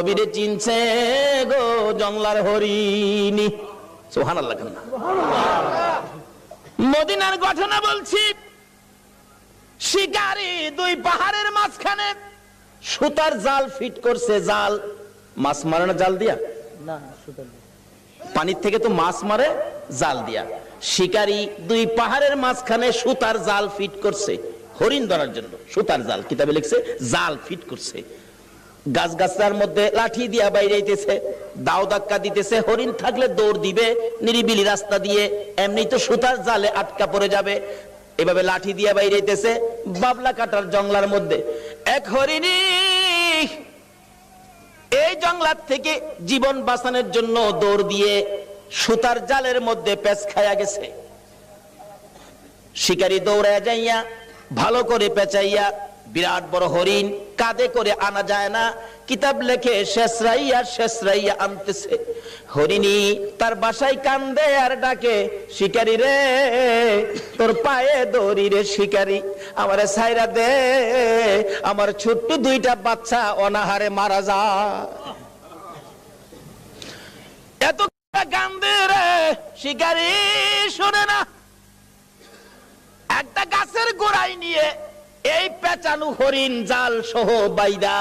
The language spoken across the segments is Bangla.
নবীরে চিনছে গো জংলার হরিণী। সুবহানাল্লাহ। মদিনার ঘটনা বলছি। শিকারী দুই পাহাড়ের মাঝখানে সুতার জাল ফিট করছে। জাল মাছ মারে না জাল দিয়া? না, পানির থেকে তো মাছ মারে জাল দিয়া। শিকারী দুই পাহাড়ের মাঝখানে সুতার জাল ফিট করছে হরিণ ধরার জন্য। সুতার জাল, কিতাবে লিখছে জাল ফিট করছে। গাছ গাছার মধ্যে লাঠি দিয়া বাইরেইতেছে, দাও ধাক্কা দিতেছে। হরিণ থাকলে দৌড় দিবে নিরিবিলি রাস্তা দিয়ে, এমনি তো সুতার জালে আটকা পড়ে যাবে। এভাবে লাঠি দিয়া বাইরেইতেছে বাবলা কাটার জংলার মধ্যে। এক হরিণী এই জংলার থেকে জীবন বাঁচানোর জন্য দৌড় দিয়ে সুতার জালের মধ্যে পেঁচ খায়া গেছে। শিকারী দৌড়ায় যাইয়া ভালো করে পেঁচাইয়া বিরাট বড় হরিণ কাঁধে করে আনা যায় না। কিতাব লেখে শেষরাইয়া আনতেছে। হরিণী তার বাসায় কান্দে আর ডাকে, শিকারী রে তোর পায়ে দড়ি রে শিকারী, আমারে ছাইরা দে, আমার ছোট্ট দুইটা বাচ্চা অনাহারে মারা যায়। এত কান্দে রে শিকারী, শোনে না। একটা গাছের গোড়ায় নিয়ে এই পেঁচানো হরিণ জাল সহ বাইদা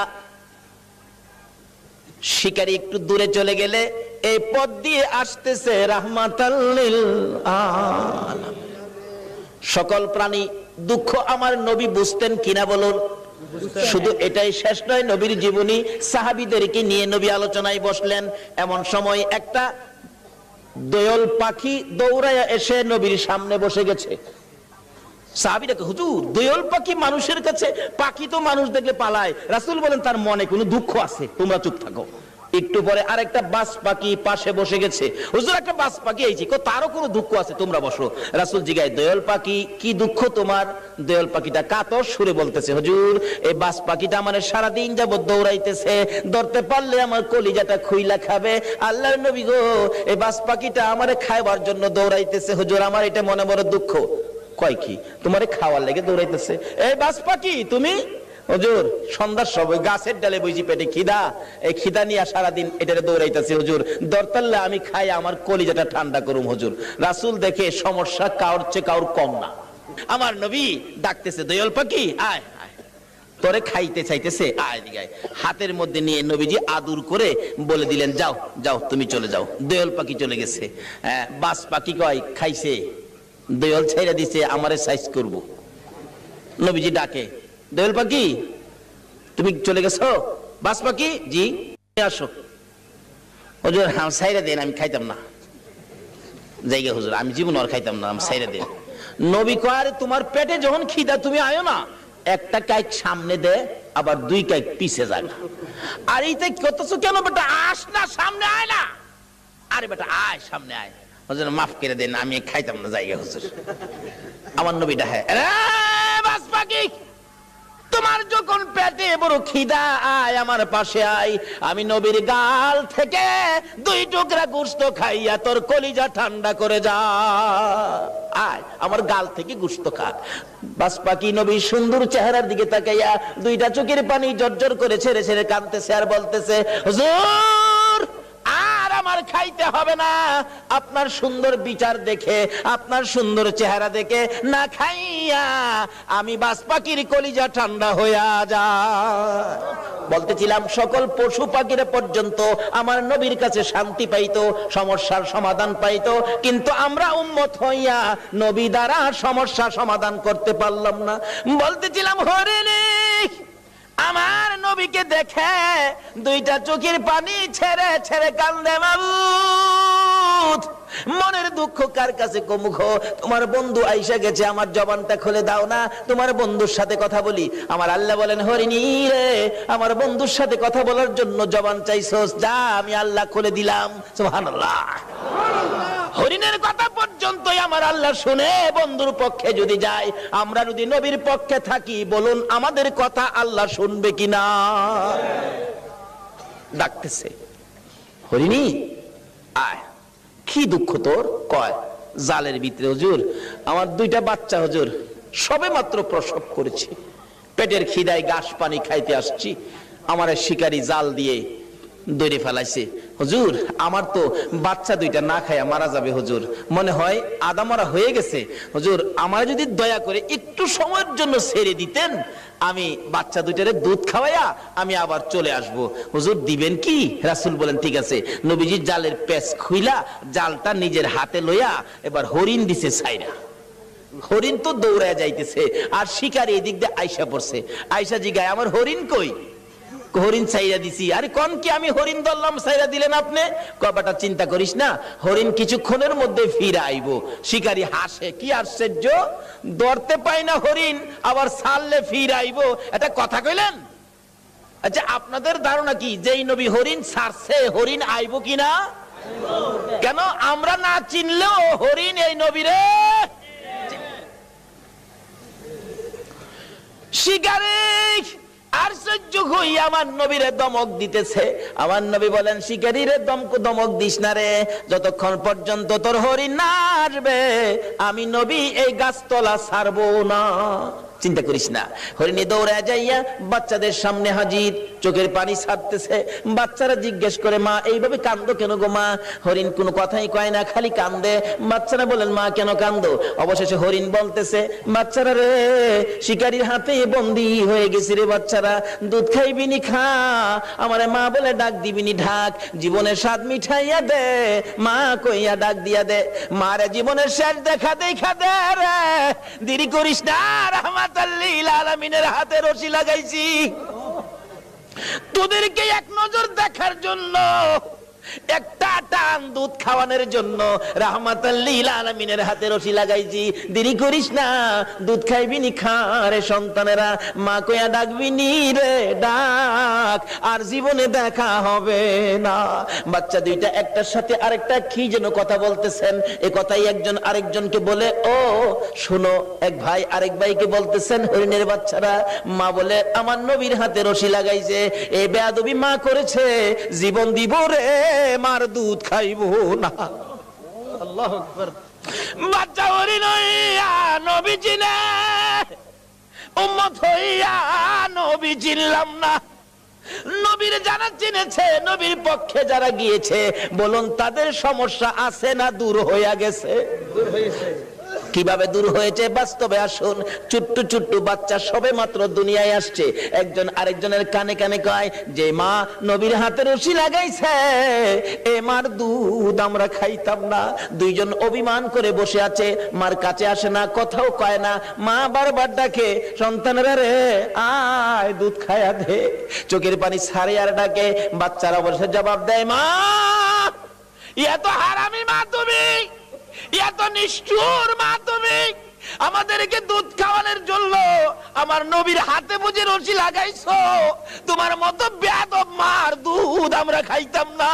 শিকারী একটু দূরে চলে গেলে এই পথ দিয়ে আসতেছে রাহমাতাল লিল আলামিন। সকল প্রাণী দুঃখ আমার নবী বুঝতেন কিনা বলুন? শুধু এটাই শেষ নয়, নবীর জীবনী সাহাবীদেরকে নিয়ে নবী আলোচনায় বসলেন। এমন সময় একটা দোয়েল পাখি দৌড়ায়া এসে নবীর সামনে বসে গেছে। সাহাবীরা কে, হুজুর দোয়েল পাখি মানুষের কাছে, পাখি তো মানুষ দেখলে পালায়। রাসূল বলেন তার মনে কোনো দুঃখ আছে, তোমরা চুপ থাকো। একটু পরে আরেকটা বাজ পাখি পাশে বসে গেছে। হুজুর একটা বাজ পাখি আইছে, তারও কোনো দুঃখ আছে, তোমরা বসো। রাসূল জিগায়, দোয়েল পাখি কি দুঃখ তোমার? দোয়েল পাখিটা কাতর সুরে বলতেছে, হুজুর এই বাজ পাখিটা আমার সারাদিন যাবত দৌড়াইতেছে, ধরতে পারলে আমার কলিজাটা খুইলা খাবে। আল্লাহর নবী গো, এই বাজ পাখিটা আমারে খাইবার জন্য দৌড়াইতেছে, হুজুর আমার এটা মনে বড় দুঃখ। কয় কি তোমারে খাওয়ার লেগে দৌড়াইতেছে? এই বাজ পাখি তুমি? হুজুর সন্ধ্যার সময় গাছের ডালে বইছি, পেটে খিদা, এই খিদা নিয়ে সারাদিন এটারে দৌড়াইতেছি, হুজুর ধরতাল্লে আমি খাই আমার কলিজাটা ঠান্ডা করুম হুজুর। রাসূল দেখে সমস্যা কাউর চেয়ে কাউর কম না। আমার নবী ডাকতেছে, দোয়েল পাখি আয় আয়, তোরে খাইতে চাইতেছে, আয় দিকে আয়। হাতের মধ্যে নিয়ে নবীজি আদর করে বলে দিলেন, যাও যাও তুমি চলে যাও। দোয়েল পাখি চলে গেছে। বাজ পাখি কয় খাইছে, দোয়েল ছেড়ে দিছে, আমারে সাইজ করব। নবীজি ডাকে, দোয়েল পাখি তুমি চলে গেছো? বাজ পাখি জি, আসো। হুজুর হ্যাঁ ছাইরা দেন, আমি খাইতাম না। জায়গা হুজুর আমি জীবন আর খাইতাম না, আমি ছাইরা দেন। নবী কয়, তোমার পেটে যখন খিদা তুমি আয়ো না, একটা কাইক সামনে দে, আবার দুই কাইক পিছে যাবে। আর এইটা কতছো কেন বেটা? আস না, সামনে আয় না। আরে বেটা আয়, সামনে আয়। হুজুর মাফ করে দেন, আমি খাইতাম না জায়গা হুজুর। আমার নবীটা হ্যাঁ, বাজ পাখি তোমার যখন পেটে বড় খিদা, আয় আমার পাশে আয়, আমি নবীর গাল থেকে দুই টুকরা গোশত খাইয়া তোর কলিজা ঠান্ডা করে যা। আয় আমার গাল থেকে গোশত খা। বাজ পাখি নবীর সুন্দর চেহারার দিকে তাকাইয়া দুইটা চোখের পানি জর্জর করে ছেড়ে ছেড়ে কাঁদতেছে আর বলতেছে, হুজুর আর আমার খাইতে হবে না, আপনার সুন্দর বিচার দেখে, আপনার সুন্দর চেহারা দেখে না খাইয়া আমি বাজ পাখির কলিজা ঠান্ডা হইয়া যায়। বলতেছিলাম সকল পশু পাখিরা পর্যন্ত আমার নবীর কাছে শান্তি পাইতো, সমস্যার সমাধান পাইতো, কিন্তু আমরা উম্মত হইয়া নবী দ্বারা সমস্যা সমাধান করতে পারলাম না। বলতেছিলাম হরিণী আমার নবীকে দেখে দুইটা চোখের পানি ছেড়ে ছেড়ে কান্দে, মাবুদ মনের দুঃখ কার কাছে কমুখ? তোমার বন্ধু আইসা গেছে, আমার জবানটা খুলে দাও না, তোমার বন্ধুর সাথে কথা বলি। আমার আল্লাহ বলেন, হরিণী রে আমার বন্ধুর সাথে কথা বলার জন্য জবান চাইছস, যা আমি আল্লাহ খুলে দিলাম। সুবহানাল্লাহ। হরিণের কথা পর্যন্তই আমার আল্লাহ শুনে বন্ধুর পক্ষে যদি যায়, আমরা যদি নবীর পক্ষে থাকি, বলুন আমাদের কথা আল্লাহ শুনবে কিনা? ডাকতেছে, হরিণী আয়, কি দুঃখ তোর? কয় জালের ভিতরে হুজুর আমার দুইটা বাচ্চা হুজুর সবে মাত্র প্রসব করেছি, পেটের খিদায় ঘাস পানি খাইতে আসছি, আমার শিকারী জাল দিয়ে দৌড়ে ফেলাইছে, হুজুর আমার তো বাচ্চা দুইটা না খায়া মারা যাবে হুজুর, মনে হয় আদা মারা হয়ে গেছে, হুজুর আমার যদি দয়া করে একটু সময়ের জন্য ছেড়ে দিতেন, আমি বাচ্চা দুইটারে দুধ খাওয়াইয়া আমি আবার চলে আসব। হুজুর দিবেন কি? রাসূল বলেন ঠিক আছে। নবীজি জালের পেঁচ খুইলা জালটা নিজের হাতে লইয়া এবার হরিণ দিছে ছাইরা। হরিণ তো দৌড়ায় যাইতেছে আর শিকারী এদিক দিয়ে আইসা পড়ছে। আইসা জিগায় আমার হরিণ কই? হরিণ ছাইরা দিছি। আরে কোন কি আমি হরিণ ধরলাম, ছাইরা দিলেন আপনি? কবাটা চিন্তা করিস না, হরিণ কিছুক্ষণের মধ্যে ফিরে আইবো। শিকারী হাসে, কি আশ্চর্য, ধরতে পাই না হরিণ আবার ছাড়লে ফিরে আইবো, এটা কথা কইলেন? আচ্ছা আপনাদের ধারণা কি যেই নবী হরিণ ছাড়ছে হরিণ আইবো কিনা? কেন আমরা না চিনলেও হরিণ এই নবীরে শিকারী আর সহ্য হই আমার নবীরে দমক দিতেছে। আমার নবী বলেন শিকারী রে দমক দিস না রে, যতক্ষণ পর্যন্ত তোর হরিণ না আসবে আমি নবী এই গাছতলা ছাড়বো না। চিন্তা করিস না। হরিণী দৌড়ায় যাইয়া বাচ্চাদের সামনে হাজির, চোখের পানি ছাড়তেছে। বাচ্চারা জিজ্ঞেস করে মা এইভাবে কান্দো কেন গো মা? হরিণ কোনো কথাই কয় না, খালি কান্দে। বাচ্চারা বলেন মা কেন কান্দো? অবশেষে হরিণ বলতেছে বাচ্চারা রে শিকারীর হাতে বন্দী হয়ে গেছি রে বাচ্চারা, দুধ খাইবিনি খা, আমারে মা বলে ডাক দিবিনি ঢাক, জীবনের স্বাদ মিঠাইয়া দে মা কইয়া ডাক দিয়া দে, মারে জীবনের শেষ দেখা দেখা দে রে, দেরি করিস না, রাহমাতাল লিল আলামিনের হাতে রশি লাগাইছি তোদেরকে এক নজর দেখার জন্য, একটা টান দুধ খাওয়ানোর জন্য রাহমাতাল লিল আলামিনের হাতে রশি লাগাইছি, দেরি করিস না, দুধ খাইবি নি খা রে সন্তানেরা, মা কইয়া ডাকবি নি রে ডাক, আর জীবনে দেখা হবে না। বাচ্চা দুইটা একটার সাথে আরেকটা কি যেন কথা বলতেছেন, এ কথাই একজন আরেকজনকে বলে ও শোনো, এক ভাই আরেক ভাইকে বলতেছেন হরিণের বাচ্চারা, মা বলে আমার নবীর হাতে রশি লাগাইছে, এই বেয়াদবি মা করেছে, জীবন দিব রে মার দুধ খাইবো না। আল্লাহু আকবার। বাচ্চা হরিণ হইয়া নবী চিনে, উম্মত হইয়া নবী চিনলাম না। নবীর যারা চিনেছে, নবীর পক্ষে যারা গিয়েছে, বলুন তাদের সমস্যা আছে না দূর হইয়া গেছে? দূর হয়েছে। কিভাবে দূর হয়েছে বাস্তবে আসুন। ছোট্ট ছোট্ট বাচ্চা সবে মাত্র দুনিয়ায় আসছে, একজন আরেকজনের কানে কানে কয় যে মা নবীর হাতে রশি লাগাইছে, এ মার দুধ আমরা খাইতাম না। দুইজন অভিমান করে বসে আছে, মার কাছে আসে না, কথাও কয় না, মা বারবার ডাকে সন্তানেরা রে আয় দুধ খায়া দে, চোখের পানি ছাড়ে আর ডাকে। বাচ্চারা অবশ্য জবাব দেয় মা এত হারামি মা তুমি, এত নিষ্ঠুর মা তুমি, আমাদেরকে দুধ খাওয়ানোর জন্য আমার নবীর হাতে বুঝে রশি লাগাইছো, তোমার মতো বেয়াদব মার দুধ আমরা খাইতাম না।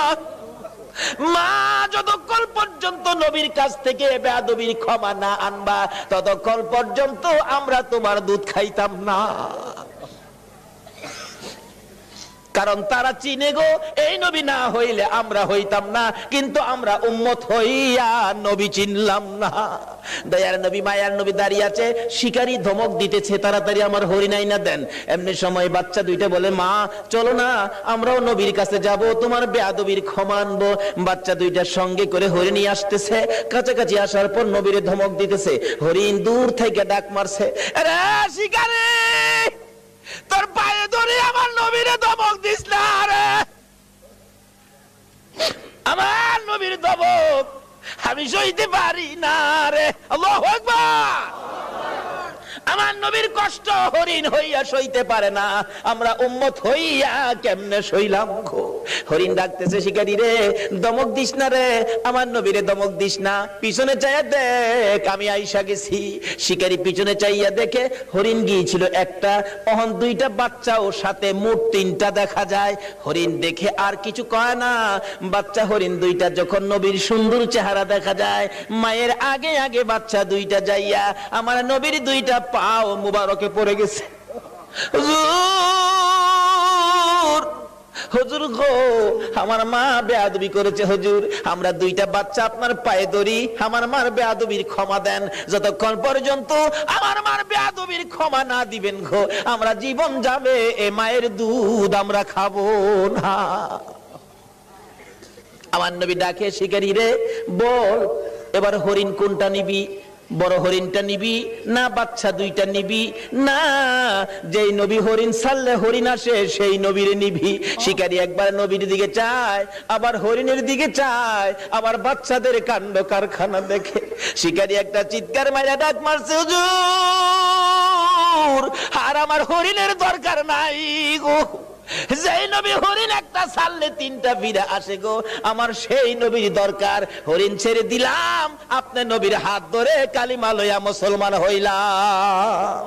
মা যতক্ষণ পর্যন্ত নবীর কাছ থেকে বেয়াদবির ক্ষমা না আনবা ততক্ষণ পর্যন্ত আমরা তোমার দুধ খাইতাম না। কারণ তারা চিনে গো এই নবী না হইলে আমরা হইতাম না, কিন্তু আমরা উম্মত হইয়া নবী চিনলাম না। দয়ার নবী মায়ার নবী দাঁড়িয়ে আছে, শিকারী ধমক দিতেছে তাড়াতাড়ি আমার হরিণ আইনা দেন। এমনি সময় বাচ্চা দুইটা বলে মা চলো না আমরাও নবীর কাছে যাব, তোমার বেয়াদবির ক্ষমা আনবো। বাচ্চা দুইটার সঙ্গে করে হরিণ আসতেছে, কাছাকাছি আসার পর নবীরে ধমক দিতেছে। হরিণ দূর থেকে ডাক মারছে, আরে শিকারী তোর পায়ে ধরে আমার নবীরে ধমক দিস না রে, আমার নবীর ধমক আমি সইতে পারি না রে। আল্লাহু আকবার। আমার নবীর কষ্ট হরিণ হইয়া সইতে পারে না, আমরা উম্মত হইয়া কেমনে সইলাম গো। হরিণ ডাকতেছে শিকারী রে দমক দিস না রে, আমার নবীরে দমক দিস না, পিছনে চাইয়া দেখ আমি আইসা গেছি। শিকারী পিছনে চাইয়া দেখে হরিণ গিয়েছিল একটা, অহন দুইটা বাচ্চা ও সাথে মোট তিনটা দেখা যায়। হরিণ দেখে আর কিছু কয় না। বাচ্চা হরিণ দুইটা যখন নবীর সুন্দর চেহারা দেখা যায়, মায়ের আগে আগে বাচ্চা দুইটা যাইয়া আমার নবীর দুইটা পাও মুবারকে পড়ে গেছে। হুজুর হুজুর গো আমার মা বেয়াদবি করেছে হুজুর, আমরা দুইটা বাচ্চা আপনার পায়ে ধরি, আমার মার বেয়াদবির ক্ষমা দেন। যতক্ষণ পর্যন্ত আমার মার বেয়াদবির ক্ষমা না দিবেন গো আমরা জীবন যাবে, এ মায়ের দুধ আমরা খাবো না। আমার নবী ডাকে, শিকারী রে বল এবার হরিণ কোনটা নিবি? বড় হরিণটা নিবি না বাচ্চা দুইটা নিবি? না, যেই নবী হরিণ ছাড়লে হরিণ আসে সেই নবীর নিবি। শিকারী একবার নবীর দিকে চায়, আবার হরিণের দিকে চায়, আবার বাচ্চাদের কাণ্ড কারখানা দেখে শিকারী একটা চিৎকার মাইরা ডাক মারছে, হুজুর আর আমার হরিণের দরকার নাই গো। যেই নবী হরিণ একটা ছাড়লে তিনটা ফিরে আসে গো, আমার সেই নবীর দরকার। হরিণ ছেড়ে দিলাম, আপনি নবীর হাত ধরে কালিমা লইয়া মুসলমান হইলাম।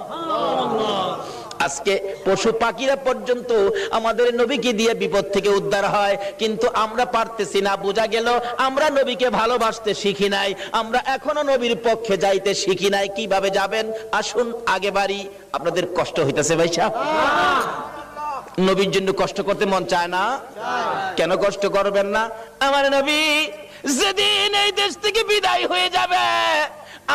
আজকে পশু পাখিরা পর্যন্ত আমাদের নবীকে দিয়ে বিপদ থেকে উদ্ধার হয়, কিন্তু আমরা পারতেছি না। বোঝা গেল আমরা নবীকে ভালোবাসতে শিখি নাই, আমরা এখনো নবীর পক্ষে যাইতে শিখি নাই। কিভাবে যাবেন আসুন আগে বাড়ি। আপনাদের কষ্ট হইতেছে ভাই সাহেব? নবীর জন্য কষ্ট করতে মন চায় না? কেন কষ্ট করবেন না? আমার নবী যেদিন এই দেশ থেকে বিদায় হয়ে যাবে,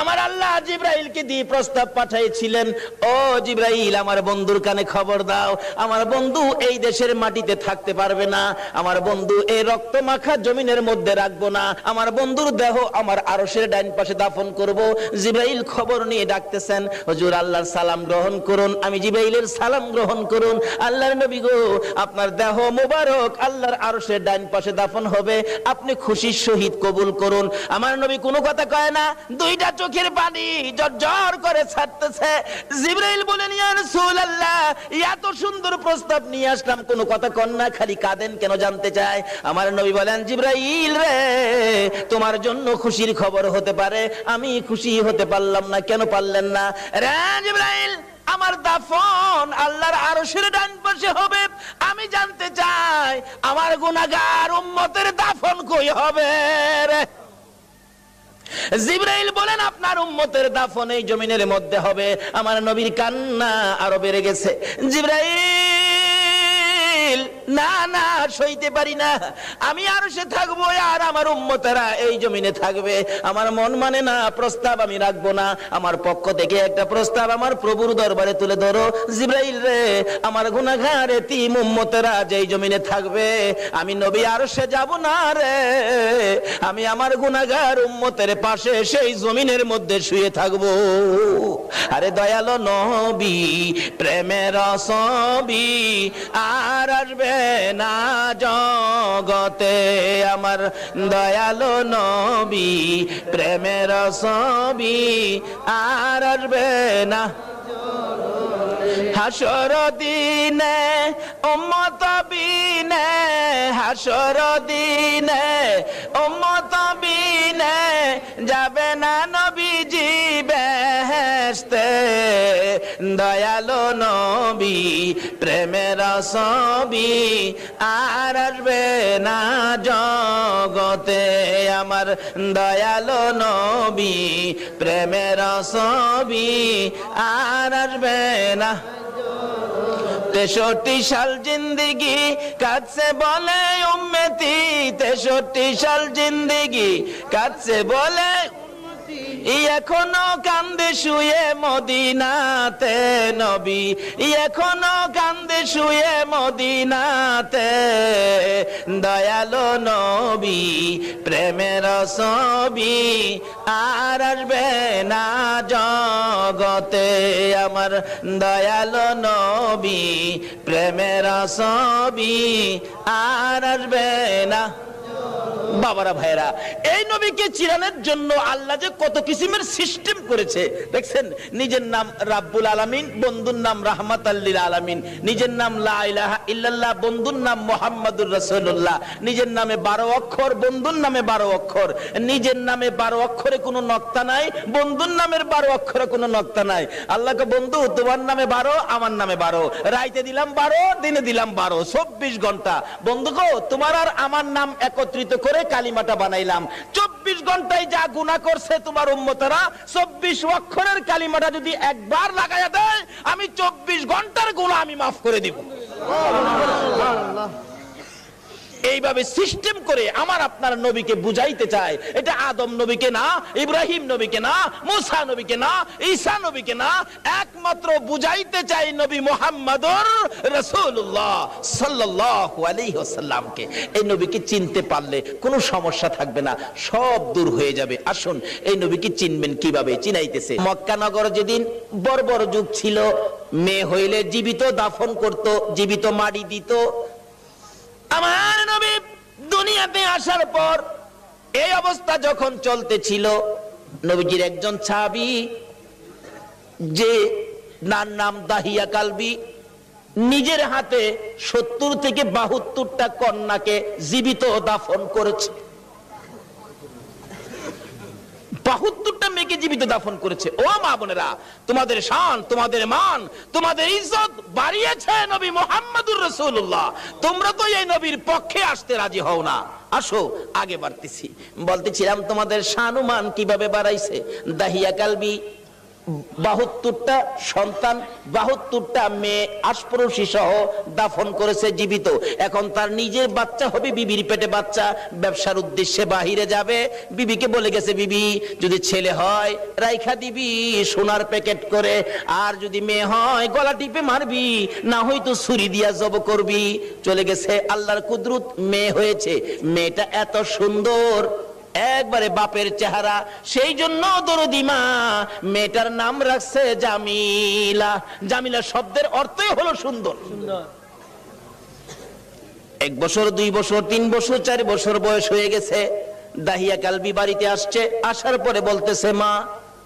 আমার আল্লাহ জিব্রাইলকে দিয়ে প্রস্তাব পাঠাইছিলেন, ও জিব্রাইল আমার বন্ধুর কানে খবর দাও, আমার বন্ধু এই দেশের মাটিতে থাকতে পারবে না, আমার বন্ধু এই রক্ত মাখা জমিনের মধ্যে রাখবো না, আমার বন্ধুর দেহ আমার আরশের ডাইন পাশে দাফন করব। জিব্রাইল খবর নিয়ে ডাকতেছেন, হুজুর আল্লাহর সালাম গ্রহণ করুন। আমি জিব্রাইলের সালাম গ্রহণ করুন। আল্লাহর নবী গো, আপনার দেহ মোবারক আল্লাহর আরশের ডাইন পাশে দাফন হবে, আপনি খুশির সহিত কবুল করুন। আমার নবী কোনো কথা কয় না, দুইটা চোখের পানি জর্জর করে ছাড়তেছে। জিবরাইল বলেন, ইয়া রাসূলুল্লাহ এত সুন্দর প্রস্তাব নিয়ে আসলাম, কোনো কথা কন না, খালি কাঁদেন কেন জানতে চায়। আমার নবী বলেন, জিবরাইল রে তোমার জন্য খুশির খবর হতে পারে, আমি খুশি হতে পারলাম না। কেন পারলেন না? রে জিবরাইল আমার দাফন আল্লাহর আরশের ডান পাশে হবে, আমি জানতে চাই আমার গুনাহগার উম্মতের দাফন কই হবে রে? জিবরাইল বলেন, আপনার উম্মতের দাফন এই জমিনের মধ্যে হবে। আমার নবীর কান্না আরো বেড়ে গেছে। জিবরাইল না না সইতে পারি না, আমি আরশে থাকবো আর আমার উম্মতেরা এই জমিনে থাকবে, আমার মন মানে না, প্রস্তাব আমি রাখবো না। আমার পক্ষ থেকে একটা প্রস্তাব আমার প্রভুর দরবারে তুলে ধরো। জিবরাইল রে আমার গুনাহগার এতিম উম্মতেরা যেই জমিনে থাকবে, আমি নবী আরশে যাব না রে, আমি আমার গুনাহগার উম্মতের পাশে সেই জমিনের মধ্যে শুয়ে থাকবো। আরে দয়ালো নবী প্রেমের ছবি আর আসবে না জগতে, আমার দয়ালো নবী প্রেমের ছবি আর আসবে না। হাসর দিনে উম্মত বিনে, হাসর দিনে উম্মত বিনে যাবে না নবীজি বেহেশতে, দয়ালো নবী প্রেমের ছবি আর আসবে না জগতে, আমার দয়ালো নবী প্রেমের ছবি আর আসবে না। 63 সাল জিন্দেগি কাটছে বলে উম্মতি, 63 সাল জিন্দেগি কাটছে বলে এখনো কান্দে শুয়ে মদিনাতে নবী, এখনো কান্দে শুয়ে মদিনাতে, দয়ালো নবী প্রেমের ছবি আর আসবে না জগতে, আমার দয়ালো নবী প্রেমের ছবি আর আসবে না। বাবারা ভাইরা, এই নবীকে চিরানোর জন্য আল্লাহ যে কত কিসিমের সিস্টেম করেছে দেখছেন। নিজের নাম রাব্বুল আলামিন, বন্ধুর নাম রাহমাতাল লিল আলামিন, নিজের নাম লা ইলাহা ইল্লাল্লাহ, বন্ধুর নাম মুহাম্মাদুর রাসূলুল্লাহ, নিজের নামে 12 অক্ষর, বন্ধুর নামে 12 অক্ষর, নিজের নামে 12 অক্ষরে কোনো নক্তা নাই, বন্ধুর নামের 12 অক্ষরে কোনো নক্তা নাই। আল্লাহকে বন্ধু তোমার নামে 12, আমার নামে 12, রাইতে দিলাম 12, দিনে দিলাম 12, 24 ঘন্টা। বন্ধু গো তোমার আর আমার নাম একত্রিত করে কালিমাটা বানাইলাম। 24 ঘন্টায় যা গুনাহ করছে তোমার উম্মতেরা, 24 অক্ষরের কালিমাটা যদি একবার লাগায়া দেয়, আমি 24 ঘন্টার গুনাহ আমি মাফ করে দিব। এইভাবে সিস্টেম করে আমার আপনার নবীকে বুঝাইতে চায়। এটা আদম নবীকে না, ইব্রাহিম নবীকে না, মুসা নবীকে না, ঈসা নবীকে না, একমাত্র বুঝাইতে চাই নবী মুহাম্মদুর রাসূলুল্লাহ সাল্লাল্লাহু আলাইহি ওয়াসাল্লামকে। এই নবীকে চিনতে পারলে কোনো সমস্যা থাকবে না, সব দূর হয়ে যাবে। আসুন এই নবীকে চিনবেন কিভাবে, চিনাইতেছে। মক্কা নগর যেদিন বর্বর যুগ ছিল, মেয়ে হইলে জীবিত দাফন করত, জীবিত মাটি দিত। আমার নবী দুনিয়াতে আসার পর এই অবস্থা যখন চলতেছিল, নবীজির একজন সাহাবী যে নাম দাহিয়া কালবি, নিজের হাতে 70 থেকে 72টা কন্যাকে জীবিত দাফন করেছে। 72টা মেয়েকে জীবিত দাফন করেছে। ও মা বোনেরা, তোমাদের শান, তোমাদের মান, তোমাদের ইজ্জত বাড়িয়েছে নবী মুহাম্মদুর রাসূলুল্লাহ। তোমরা তো এই নবীর পক্ষে আসতে রাজি হও না। আসো আগে বাড়তেছি। বলতেছিলাম তোমাদের শান ও মান কিভাবে বাড়াইছে। দাহিয়া কালবি 72টা সন্তান, 72টা মেয়ে আশপরশী সহ দাফন করেছে জীবিত। এখন তার নিজের বাচ্চা হবে, বিবির পেটে বাচ্চা, ব্যবসার উদ্দেশ্যে বাহিরে যাবে। বিবিকে বলে গেছে, বিবি যদি ছেলে হয় রাইখা দিবি সোনার প্যাকেট করে, আর যদি মেয়ে হয় গলা টিপে মারবি, না হয়তো ছুরি দিয়া জব করবি। চলে গেছে, আল্লাহর কুদরত মেয়ে হয়েছে। মেয়েটা এত সুন্দর, একবারে বাপের চেহারা, সেই জন্য দরদি মা মেয়েটার নাম রাখছে জামিলা। জামিলা শব্দের অর্থই হলো সুন্দর। 1 বছর 2 বছর 3 বছর 4 বছর বয়স হয়ে গেছে। দাহিয়া কালবি বাড়িতে আসছে। আসার পরে বলতেছে, মা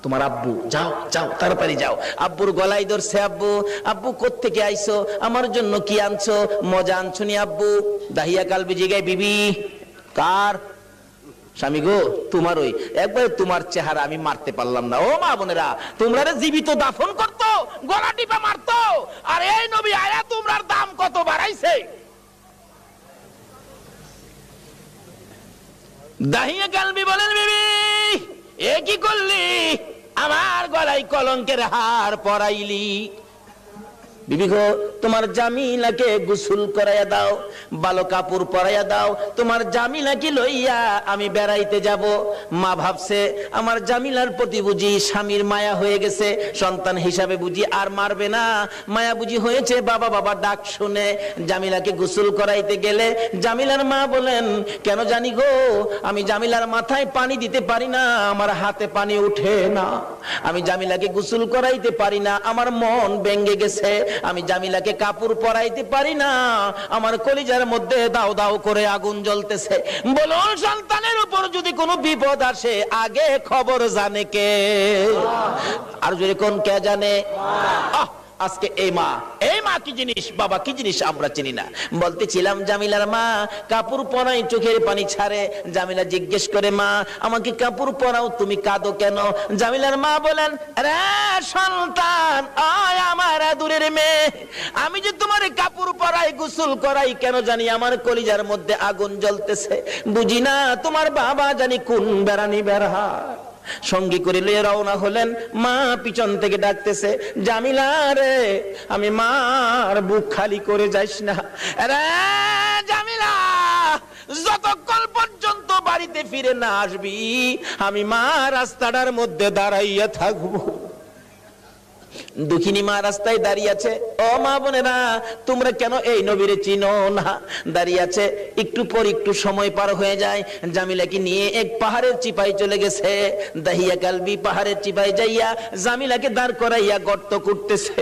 তোমার আব্বু, যাও যাও তাড়াতাড়ি যাও। আব্বুর গলায় ধরছে, আব্বু আব্বু কোত্থেকে আইছো, আমার জন্য কি আনছো, মজা আনছো নি আব্বু? দাহিয়া কালবি জিগায়, বিবি কার? স্বামী গো তোমার। ওই একবার তোমার চেহারা আমি মারতে পারলাম না। ও মা বোনেরা, তোমরা জীবিত দাফন করতো, গলা টিপা মারতো, আর এই নবী আয়া তোমরার দাম কত বাড়াইছে। দাহিয়া কালবি বলেন, বিবি এ কি করলি, আমার গলায় কলঙ্কের হার পরাইলি। বিবি গো তোমার জামিলাকে গোসল করাইয়া দাও, ভালো কাপড় পরাইয়া দাও, তোমার জামিলাকে লইয়া আমি বেড়াইতে যাব। মা ভাবছে আমার জামিলার প্রতি বুঝি স্বামীর মায়া হয়ে গেছে, সন্তান হিসাবে বুঝি আর মারবে না, মায়া বুঝি হয়েছে। বাবা বাবা ডাক শুনে জামিলাকে গোসল করাইতে গেলে জামিলার মা বলেন, কেন জানি গো আমি জামিলার মাথায় পানি দিতে পারি না, আমার হাতে পানি উঠে না, আমি জামিলাকে গোসল করাইতে পারি না, আমার মন ভেঙে গেছে, আমি জামিলাকে কাপড় পরাইতে পারি না, আমার কলিজার মধ্যে দাও দাও করে আগুন জ্বলতেছে। বলুন, সন্তানের উপর যদি কোনো বিপদ আসে আগে খবর জানে কে? আর যদি কোন কে জানে? আজকে এই মা কি জিনিস, বাবা কি জিনিস আমরা চিনি না। বলতেছিলাম জামিলার মা কাপড় পরাই, চোখের পানি ছাড়ে। জামিলা জিজ্ঞেস করে, মা আমাকে কাপড় পরাও, তুমি কাঁদো কেন? জামিলার মা বলেন, রে সন্তান, আয় আমার দূরের মেয়ে, আমি যে তোমার কাপড় পরাই গোসল করাই, কেন জানি আমার কলিজার মধ্যে আগুন জ্বলতেছে। বুঝি না তোমার বাবা জানি কোন বেড়ানি বেড়ায়। সঙ্গী করে লিয়ে রওনা হলেন। মা পিছন থেকে ডাকতেছে, জামিলা রে, আমি মার বুক খালি করে যাইস না রে জামিলা, যতক্ষণ পর্যন্ত বাড়িতে ফিরে না আসবি আমি মা রাস্তাটার মধ্যে দাঁড়াইয়া থাকবো। দুঃখিনী মা রাস্তায় দাঁড়িয়ে আছে। ও মা বোনেরা, তোমরা কেন এই নবীরে চিনো না? দাঁড়িয়ে আছে। একটু পর একটু সময় পার হয়ে যায়। জামিলাকে নিয়ে এক পাহাড়ের চিপায় চলে গেছে। দাহিয়া কালবি পাহাড়ের চিপায় যাইয়া জামিলাকে দাঁড় করাইয়া গর্ত করতেছে।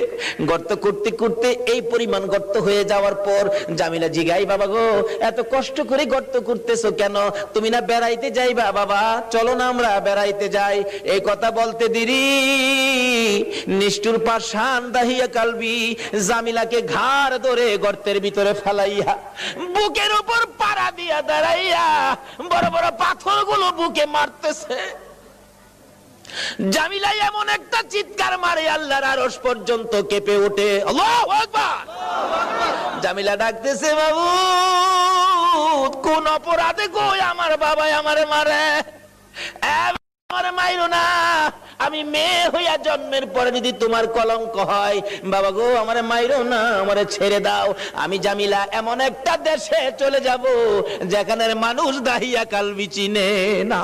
গর্ত করতে করতে এই পরিমাণ গর্ত হয়ে যাওয়ার পর জামিলা জিগাই, বাবা গো এত কষ্ট করে গর্ত করতেছো কেন? তুমি না বেড়াইতে যাইবা? বাবা চলো না আমরা বেড়াইতে যাই। এই কথা বলতে দেরি নিষ্ঠুর পাষাণ দাহিয়া কালবি জামিলাকে ঘাড় ধরে গর্তের ভিতরে ফেলাইয়া বুকের উপর পাড়া দিয়া দাঁড়াইয়া বড় বড় পাথরগুলো বুকে মারতেছে। জামিলা এমন একটা চিৎকার মারে আল্লাহর আরশ পর্যন্ত কেঁপে ওঠে। আল্লাহু আকবার। জামিলা ডাকতেছে, বাবু কোন অপরাধে গো আমার বাবা আমারে মারে? আমারে মাইরো না, আমি মেয়ে হইয়া জন্মের পরে যদি তোমার কলঙ্ক হয়, বাবা গো আমারে মাইরো না, আমারে ছেড়ে দাও। আমি জামিলা এমন একটা দেশে চলে যাব যেখানের মানুষ দাহিয়া কালবি চিনে না।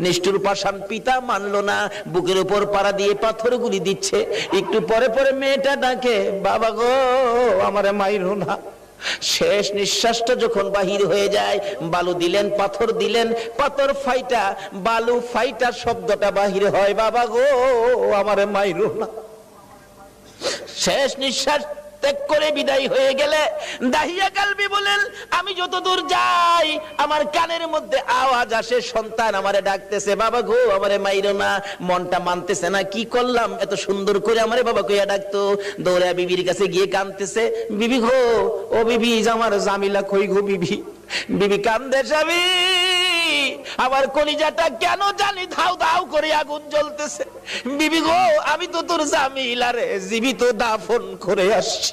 নিষ্ঠুর পাষাণ পিতা মানলো না, বুকের উপর পাড়া দিয়ে পাথরগুলি দিচ্ছে। একটু পরে পরে মেয়েটা ডাকে, বাবা গো আমারে মাইরো না। শেষ নিঃশ্বাসটা যখন বাহির হয়ে যায়, বালু দিলেন, পাথর দিলেন, পাথর ফাইটা বালু ফাইটা শব্দটা বাহির হয়, বাবা গো আমারে মাইরো না। শেষ নিঃশ্বাস ত্যাগ করে বিদায় হয়ে গেলে দাহিয়া কালবি বলেন, আমি যত দূর যাই আমার কানের মধ্যে আওয়াজ আসে, সন্তান আমারে ডাকতেছে, বাবা গো আমারে মাইরো না। মনটা মানতেছে না, কি করলাম, এত সুন্দর করে আমারে বাবা কইয়া ডাকতো। দৌড়া বিবির কাছে গিয়ে কাঁদতেছে, বিবি গো, ও বিবি আমার জামিলা কই গো বিবি। বিবি কান্দে, স্বামী আমার কলিজাটা কেন জানি ধাউ ধাউ করে আগুন জ্বলতেছে। বিবি গো আমি তো তোর জামিলা রে জীবিত দাফন করে আসছি।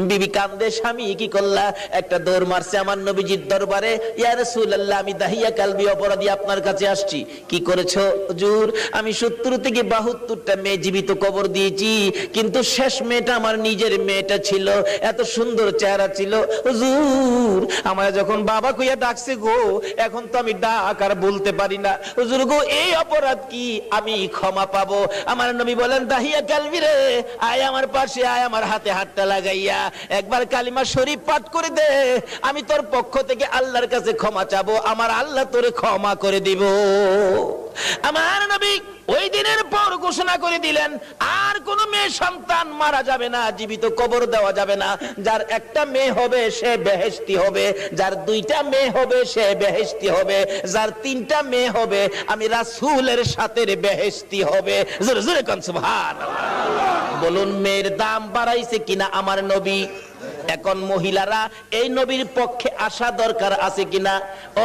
বিবি কান্দে, স্বামী কি করলা? একটা দৌড় মারছে আমার নবীজির দরবারে, ইয়া রাসূলুল্লাহ আমি দাহিয়া কালবি অপরাধী আপনার কাছে আসছি। কি করেছো হুজুর? আমি 70 থেকে 72টা মেয়ে জীবিত কবর দিয়েছি, কিন্তু শেষ মেয়েটা আমার নিজের মেয়েটা ছিল, এত সুন্দর চেহারা ছিল। হুজুর আমার যখন বাবা কইয়া ডাকছে গো, এখন তো আমি ডাক আর বলতে পারি না। হুজুর গো এই অপরাধ কি আমি ক্ষমা পাবো? আমার নবী বলেন, দাহিয়া কালবি রে আয় আমার পাশে আয়, আমার হাতে হাতটা লাগাইয়া একবার কালিমা শরীফ পাঠ করে দে, আমি তোর পক্ষ থেকে আল্লাহর কাছে ক্ষমা চাবো, আমার আল্লাহ তোরে ক্ষমা করে দিব। আমার নবী ওই দিনের পর ঘোষণা করে দিলেন, আর কোন মেয়ে সন্তান মারা যাবে না, জীবিত কবর দেওয়া যাবে না। যার একটা মেয়ে হবে সে বেহেশতি হবে, যার 2টা মেয়ে হবে সে বেহেশতি হবে, যার 3টা মেয়ে হবে আমি রাসূলের সাথে বেহেশতি হবে। জোরে জোরে কোন সুবহানাল্লাহ। বলুন মেয়ের দাম বাড়াইছে কিনা আমার নবী? এখন মহিলারা এই নবীর পক্ষে আসা দরকার আছে কিনা?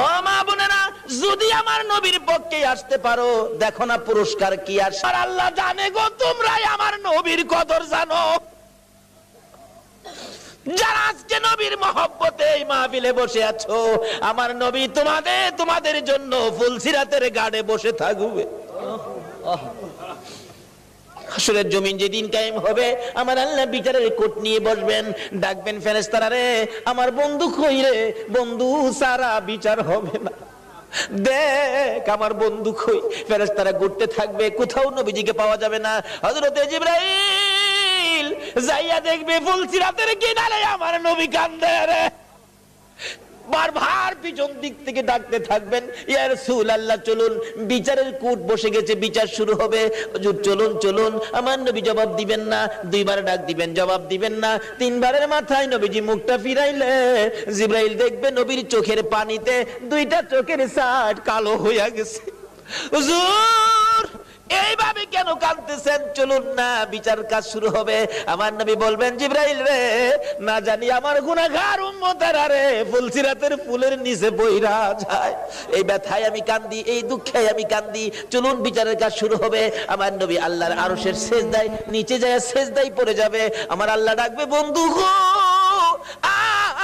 ও মা বোনেরা, যদি আমার নবীর পক্ষে আসতে পারো, দেখো না পুরস্কার কি আসে। আর আল্লাহ জানে গো তোমরাই আমার নবীর কদর জানো। যারা আজকে নবীর মহব্বতে এই মাহফিলে বসে আছো, আমার নবী তোমাদের জন্য ফুলসিরাতের গাড়ে বসে থাকবে। হাসরের জমিন যেদিন কায়েম হবে, আমার আল্লাহ বিচারের কোট নিয়ে বসবেন, ডাকবেন ফেরেশতারা রে আমার বন্ধু কই রে, বন্ধু সারা বিচার হবে না, দেখ আমার বন্ধু কই। ফেরেশতারা ঘুরতে থাকবে, কোথাও নবীজিকে পাওয়া যাবে না। হযরতে জিবরাইল যাইয়া দেখবে ফুলসিরাতের কিনারে আমার নবী কান্দে রে। বারবার পিছন দিক থেকে ডাকতে থাকবেন, ইয়া রাসূলুল্লাহ চলুন, বিচারের কোট বসে গেছে, বিচার শুরু হবে। হুজুর চলুন চলুন। আমার নবী জবাব দিবেন না, 2বার ডাক দিবেন জবাব দিবেন না, 3বারের মাথায় নবীজি মুখটা ফিরাইলে জিবরাইল দেখবে নবীর চোখের পানিতে 2টা চোখের সাইড কালো হইয়া গেছে। হুজুর এইভাবে কেন কাঁদতেছেন? চলুন না, বিচার কাজ শুরু হবে। আমার নবী বলবেন, জিবরাইল রে না জানি আমার গুনাহগার উম্মতেরা রে ফুলসিরাতের ফুলের নিচে বইরা যায়, এই ব্যথায় আমি কান্দি, এই দুঃখে আমি কান্দি। চলুন বিচারের কাজ শুরু হবে। আমার নবী আল্লাহর আরশের সেজদায় নিচে যায়, সেজদায় পড়ে যাবে। আমার আল্লাহ ডাকবে, বন্ধু গো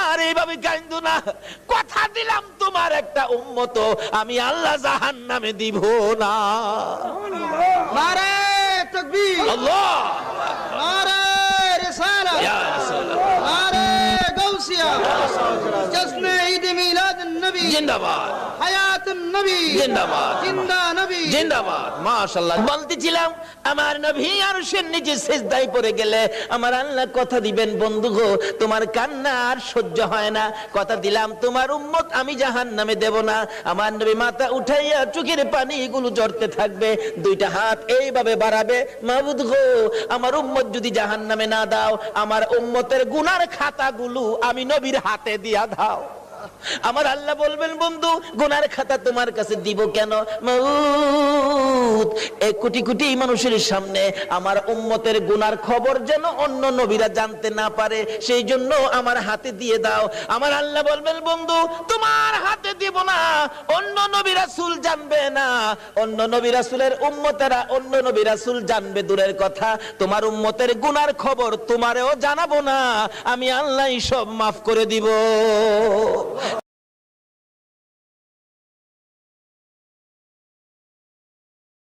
আর এইভাবে কান্দো না, কথা দিলাম তোমার একটা উম্মত আমি আল্লাহ জাহান্নামে দিব না। নারে তাকবীর, আল্লাহ নারে রিসালাত, ইয়া রাসূলুল্লাহ, নারে গাউসিয়া, জশ্নে ঈদ মিলাদ নবী জিন্দাবাদ, হায়াতুন নবী জিন্দাবাদ, জিন্দা নবী জিন্দাবাদ। মাশাআল্লাহ। বলতেছিলাম আমার নবী আরশের নিচে সিজদায় পড়ে গেলে আমার আল্লাহ কথা দিবেন, বন্ধু গো তোমার কান্না আর সহ্য হয় না, কথা দিলাম তোমার উম্মত আমি জাহান্নামে দেব না। আমার নবী মাথা উঠাইয়া চোখের পানি এগুলো ঝরতে থাকবে, 2টা হাত এইভাবে বাড়াবে, মাবুদ গো আমার উম্মত যদি জাহান্নামে না দাও, আমার উম্মতের গুনার খাতাগুলো আমি নবীর হাতে দিয়া দাও। আমার আল্লাহ বলবেন, বন্ধু গুনার খাতা তোমার কাছে দিব কেন? মাউত এই কোটি কোটি মানুষের সামনে আমার উম্মতের গুনার খবর যেন অন্য নবীরা জানতে না পারে, সেই জন্য আমার হাতে দিয়ে দাও। আমার আল্লাহ বলবেন, বন্ধু তোমার হাতে দিব না, অন্য নবী রাসূল জানবে না, অন্য নবী রাসূলের উম্মতেরা অন্য নবী রাসূল জানবে দূরের কথা, তোমার উম্মতের গুনার খবর তোমারেও জানাবো না, আমি আল্লাহ সব মাফ করে দিব।